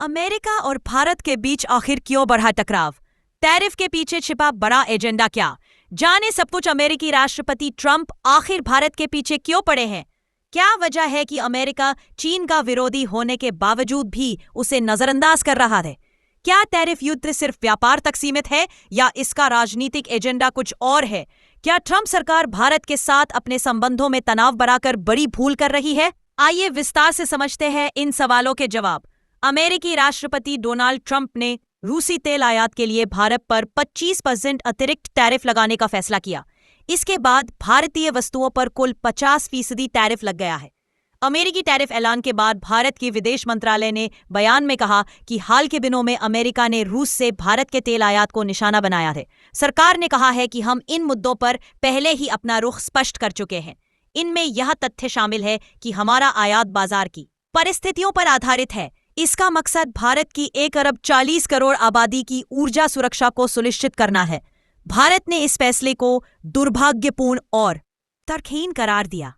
America और भारत के बीच आखिर क्यों बढ़ा टकराव? टैरिफ के पीछे छिपा बड़ा एजेंडा क्या? जाने सब कुछ। अमेरिकी राष्ट्रपति ट्रंप आखिर भारत के पीछे क्यों पड़े हैं? क्या वजह है कि अमेरिका चीन का विरोधी होने के बावजूद भी उसे नजरअंदाज कर रहा है? क्या टैरिफ युद्ध सिर्फ व्यापार तक सीमित है या इसका राजनीतिक एजेंडा कुछ और है? क्या ट्रंप सरकार भारत के साथ अपने संबंधों में तनाव बढ़ाकर बड़ी भूल कर रही है? आइए विस्तार से समझते हैं इन सवालों के जवाब। अमेरिकी राष्ट्रपति डोनाल्ड ट्रंप ने रूसी तेल आयात के लिए भारत पर 25% अतिरिक्त टैरिफ लगाने का फैसला किया। इसके बाद भारतीय वस्तुओं पर कुल 50% टैरिफ लग गया है। अमेरिकी टैरिफ ऐलान के बाद भारत की विदेश मंत्रालय ने बयान में कहा कि हाल के दिनों में अमेरिका ने रूस से भारत के तेल आयात को निशाना बनाया है। सरकार ने कहा है कि हम इन मुद्दों पर पहले ही अपना रुख स्पष्ट कर चुके हैं। इनमें यह तथ्य शामिल है कि हमारा आयात बाजार की परिस्थितियों पर आधारित है। इसका मकसद भारत की 1 अरब 40 करोड़ आबादी की ऊर्जा सुरक्षा को सुनिश्चित करना है। भारत ने इस फैसले को दुर्भाग्यपूर्ण और तर्कहीन करार दिया।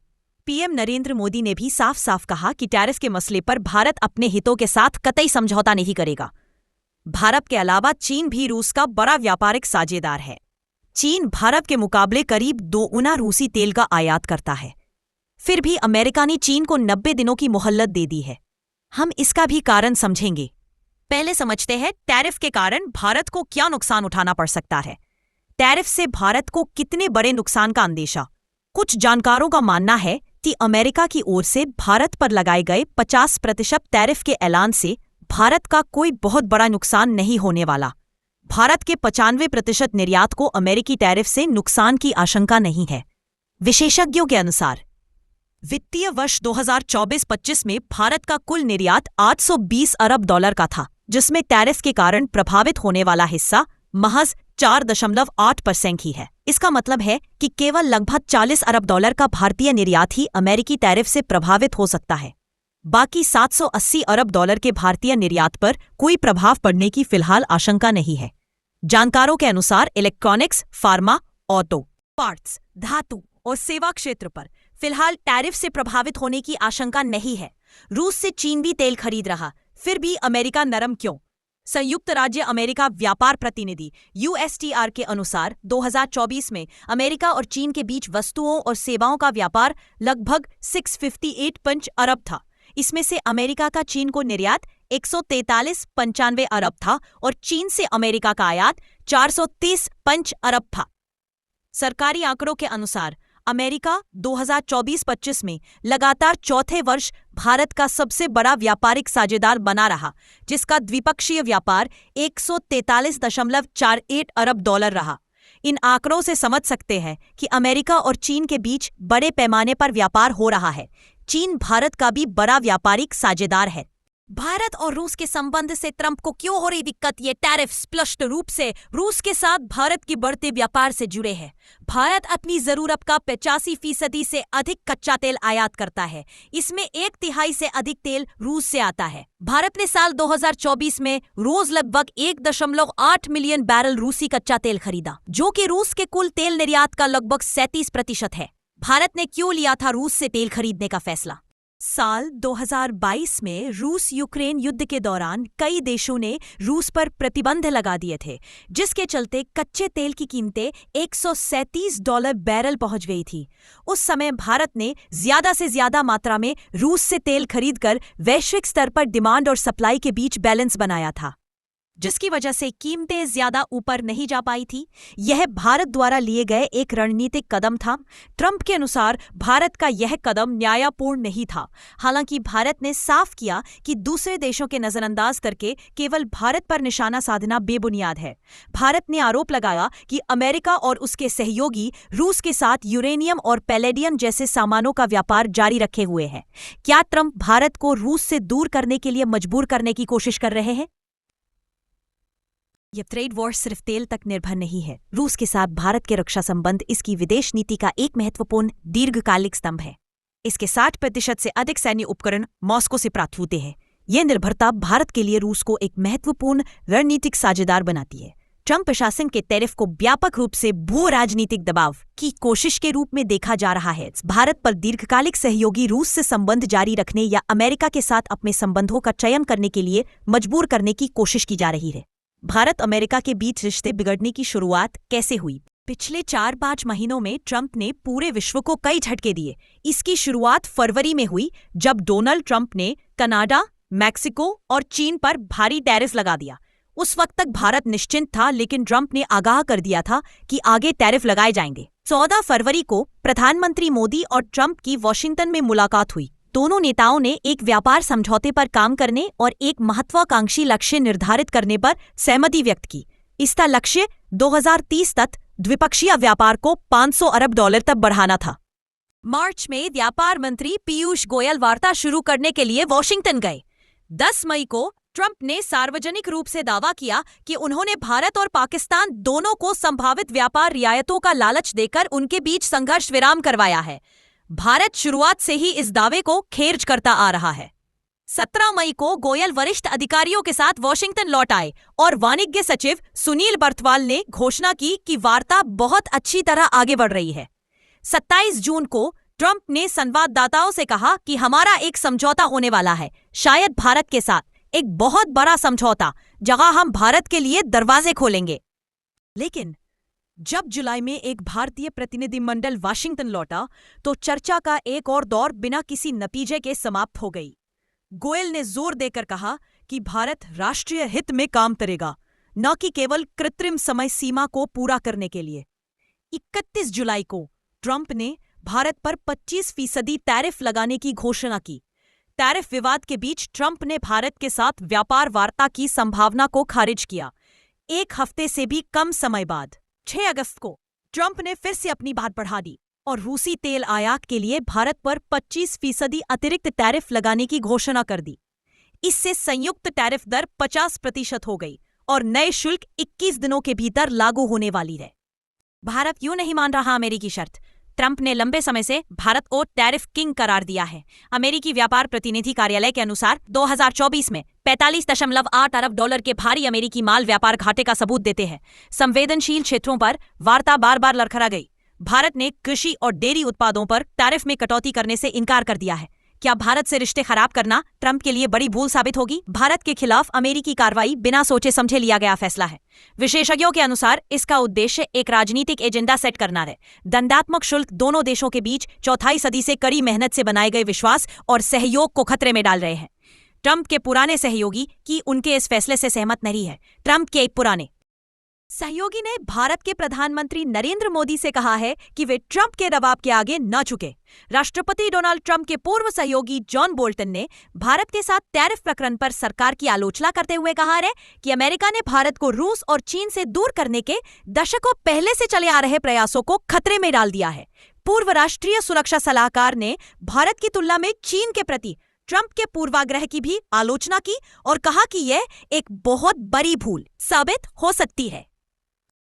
पीएम नरेंद्र मोदी ने भी साफ साफ कहा कि टैरिफ के मसले पर भारत अपने हितों के साथ कतई समझौता नहीं करेगा। भारत के अलावा चीन भी रूस का बड़ा व्यापारिक साझेदार है। चीन भारत के मुकाबले करीब 2 गुना रूसी तेल का आयात करता है। फिर भी अमेरिका ने चीन को 90 दिनों की मोहलत दे दी है। हम इसका भी कारण समझेंगे। पहले समझते हैं टैरिफ के कारण भारत को क्या नुकसान उठाना पड़ सकता है। टैरिफ से भारत को कितने बड़े नुकसान का अंदेशा? कुछ जानकारों का मानना है कि अमेरिका की ओर से भारत पर लगाए गए 50% टैरिफ के ऐलान से भारत का कोई बहुत बड़ा नुकसान नहीं होने वाला। भारत के 95% निर्यात को अमेरिकी टैरिफ से नुकसान की आशंका नहीं है। विशेषज्ञों के अनुसार वित्तीय वर्ष 2024-25 में भारत का कुल निर्यात $820 अरब का था, जिसमें टैरिफ के कारण प्रभावित होने वाला हिस्सा महज 4.8% ही है। इसका मतलब है कि केवल लगभग $40 अरब का भारतीय निर्यात ही अमेरिकी टैरिफ से प्रभावित हो सकता है। बाकी $780 अरब के भारतीय निर्यात पर कोई प्रभाव पड़ने की फिलहाल आशंका नहीं है। जानकारों के अनुसार इलेक्ट्रॉनिक्स, फार्मा, ऑटो पार्ट्स, धातु और सेवा क्षेत्र पर फिलहाल टैरिफ से प्रभावित होने की आशंका नहीं है। रूस से चीन भी तेल खरीद रहा, फिर भी अमेरिका नरम क्यों? संयुक्त राज्य अमेरिका व्यापार प्रतिनिधि USTR के अनुसार 2024 में अमेरिका और चीन के बीच वस्तुओं और सेवाओं का व्यापार लगभग 658 अरब था। इसमें से अमेरिका का चीन को निर्यात 143.95 अरब था और चीन से अमेरिका का आयात 430 अरब था। सरकारी आंकड़ों के अनुसार अमेरिका 2024-25 में लगातार चौथे वर्ष भारत का सबसे बड़ा व्यापारिक साझेदार बना रहा, जिसका द्विपक्षीय व्यापार 143.48 अरब रहा। इन आंकड़ों से समझ सकते हैं कि अमेरिका और चीन के बीच बड़े पैमाने पर व्यापार हो रहा है। चीन भारत का भी बड़ा व्यापारिक साझेदार है। भारत और रूस के संबंध से ट्रंप को क्यों हो रही दिक्कत? ये टैरिफ स्पष्ट रूप से रूस के साथ भारत के बढ़ते व्यापार से जुड़े हैं। भारत अपनी जरूरत का 85% से अधिक कच्चा तेल आयात करता है। इसमें 1/3 से अधिक तेल रूस से आता है। भारत ने साल 2024 में रोज लगभग 1.8 मिलियन बैरल रूसी कच्चा तेल खरीदा, जो कि रूस के कुल तेल निर्यात का लगभग 37% है। भारत ने क्यों लिया था रूस से तेल खरीदने का फैसला? साल 2022 में रूस यूक्रेन युद्ध के दौरान कई देशों ने रूस पर प्रतिबंध लगा दिए थे, जिसके चलते कच्चे तेल की कीमतें $137 बैरल पहुंच गई थी। उस समय भारत ने ज्यादा से ज्यादा मात्रा में रूस से तेल खरीदकर वैश्विक स्तर पर डिमांड और सप्लाई के बीच बैलेंस बनाया था, जिसकी वजह से कीमतें ज्यादा ऊपर नहीं जा पाई थी। यह भारत द्वारा लिए गए एक रणनीतिक कदम था। ट्रंप के अनुसार भारत का यह कदम न्यायपूर्ण नहीं था। हालांकि भारत ने साफ किया कि दूसरे देशों के नजरअंदाज करके केवल भारत पर निशाना साधना बेबुनियाद है। भारत ने आरोप लगाया कि अमेरिका और उसके सहयोगी रूस के साथ यूरेनियम और पैलेडियम जैसे सामानों का व्यापार जारी रखे हुए हैं। क्या ट्रंप भारत को रूस से दूर करने के लिए मजबूर करने की कोशिश कर रहे हैं? यह ट्रेड वॉर सिर्फ तेल तक निर्भर नहीं है। रूस के साथ भारत के रक्षा संबंध इसकी विदेश नीति का एक महत्वपूर्ण दीर्घकालिक स्तंभ है। इसके 60% से अधिक सैन्य उपकरण मॉस्को से प्राप्त होते हैं। यह निर्भरता भारत के लिए रूस को एक महत्वपूर्ण रणनीतिक साझेदार बनाती है। ट्रंप प्रशासन के टैरिफ को व्यापक रूप से भू राजनीतिक दबाव की कोशिश के रूप में देखा जा रहा है। भारत पर दीर्घकालिक सहयोगी रूस से संबंध जारी रखने या अमेरिका के साथ अपने संबंधों का चयन करने के लिए मजबूर करने की कोशिश की जा रही है। भारत अमेरिका के बीच रिश्ते बिगड़ने की शुरुआत कैसे हुई? पिछले 4-5 महीनों में ट्रंप ने पूरे विश्व को कई झटके दिए। इसकी शुरुआत फरवरी में हुई जब डोनाल्ड ट्रंप ने कनाडा, मैक्सिको और चीन पर भारी टैरिफ लगा दिया। उस वक्त तक भारत निश्चिंत था, लेकिन ट्रंप ने आगाह कर दिया था कि आगे टैरिफ लगाए जाएंगे। 14 फरवरी को प्रधानमंत्री मोदी और ट्रंप की वॉशिंगटन में मुलाकात हुई। दोनों नेताओं ने एक व्यापार समझौते पर काम करने और एक महत्वाकांक्षी लक्ष्य निर्धारित करने पर सहमति व्यक्त की। इसका लक्ष्य 2030 तक द्विपक्षीय व्यापार को $500 अरब तक बढ़ाना था। मार्च में व्यापार मंत्री पीयूष गोयल वार्ता शुरू करने के लिए वॉशिंगटन गए। 10 मई को ट्रंप ने सार्वजनिक रूप से दावा किया कि उन्होंने भारत और पाकिस्तान दोनों को संभावित व्यापार रियायतों का लालच देकर उनके बीच संघर्ष विराम करवाया है। भारत शुरुआत से ही इस दावे को खेर्ज करता आ रहा है। 17 मई को गोयल वरिष्ठ अधिकारियों के साथ वॉशिंगटन लौट आए और वाणिज्य सचिव सुनील बर्थवाल ने घोषणा की कि वार्ता बहुत अच्छी तरह आगे बढ़ रही है। 27 जून को ट्रंप ने संवाददाताओं से कहा कि हमारा एक समझौता होने वाला है, शायद भारत के साथ एक बहुत बड़ा समझौता, जहां हम भारत के लिए दरवाजे खोलेंगे। लेकिन जब जुलाई में एक भारतीय प्रतिनिधिमंडल वाशिंगटन लौटा तो चर्चा का एक और दौर बिना किसी नतीजे के समाप्त हो गई। गोयल ने जोर देकर कहा कि भारत राष्ट्रीय हित में काम करेगा, न कि केवल कृत्रिम समय सीमा को पूरा करने के लिए। 31 जुलाई को ट्रंप ने भारत पर 25% टैरिफ लगाने की घोषणा की। टैरिफ विवाद के बीच ट्रंप ने भारत के साथ व्यापार वार्ता की संभावना को खारिज किया। एक हफ्ते से भी कम समय बाद 6 अगस्त को ट्रंप ने फिर से अपनी बात बढ़ा दी और रूसी तेल आयात के लिए भारत पर 25% अतिरिक्त टैरिफ लगाने की घोषणा कर दी। इससे संयुक्त टैरिफ दर 50% हो गई और नए शुल्क 21 दिनों के भीतर लागू होने वाली है। भारत क्यों नहीं मान रहा अमेरिकी शर्त? ट्रंप ने लंबे समय से भारत को टैरिफ किंग करार दिया है। अमेरिकी व्यापार प्रतिनिधि कार्यालय के अनुसार 2024 में 45.8 अरब डॉलर के भारी अमेरिकी माल व्यापार घाटे का सबूत देते हैं। संवेदनशील क्षेत्रों पर वार्ता बार बार लड़खड़ा गई। भारत ने कृषि और डेयरी उत्पादों पर टैरिफ में कटौती करने से इनकार कर दिया है। क्या भारत से रिश्ते खराब करना ट्रंप के लिए बड़ी भूल साबित होगी? भारत के खिलाफ अमेरिकी कार्रवाई बिना सोचे समझे लिया गया फैसला है। विशेषज्ञों के अनुसार इसका उद्देश्य एक राजनीतिक एजेंडा सेट करना है। दंडात्मक शुल्क दोनों देशों के बीच चौथाई सदी से कड़ी मेहनत से बनाए गए विश्वास और सहयोग को खतरे में डाल रहे हैं। ट्रंप के पुराने सहयोगी की उनके इस फैसले से सहमत नहीं है। ट्रंप के एक पुराने सहयोगी ने भारत के प्रधानमंत्री नरेंद्र मोदी से कहा है कि वे ट्रंप के दबाव के आगे न झुके। राष्ट्रपति डोनाल्ड ट्रंप के पूर्व सहयोगी जॉन बोल्टन ने भारत के साथ टैरिफ प्रकरण पर सरकार की आलोचना करते हुए कहा है कि अमेरिका ने भारत को रूस और चीन से दूर करने के दशकों पहले से चले आ रहे प्रयासों को खतरे में डाल दिया है। पूर्व राष्ट्रीय सुरक्षा सलाहकार ने भारत की तुलना में चीन के प्रति ट्रंप के पूर्वाग्रह की भी आलोचना की और कहा कि यह एक बहुत बड़ी भूल साबित हो सकती है।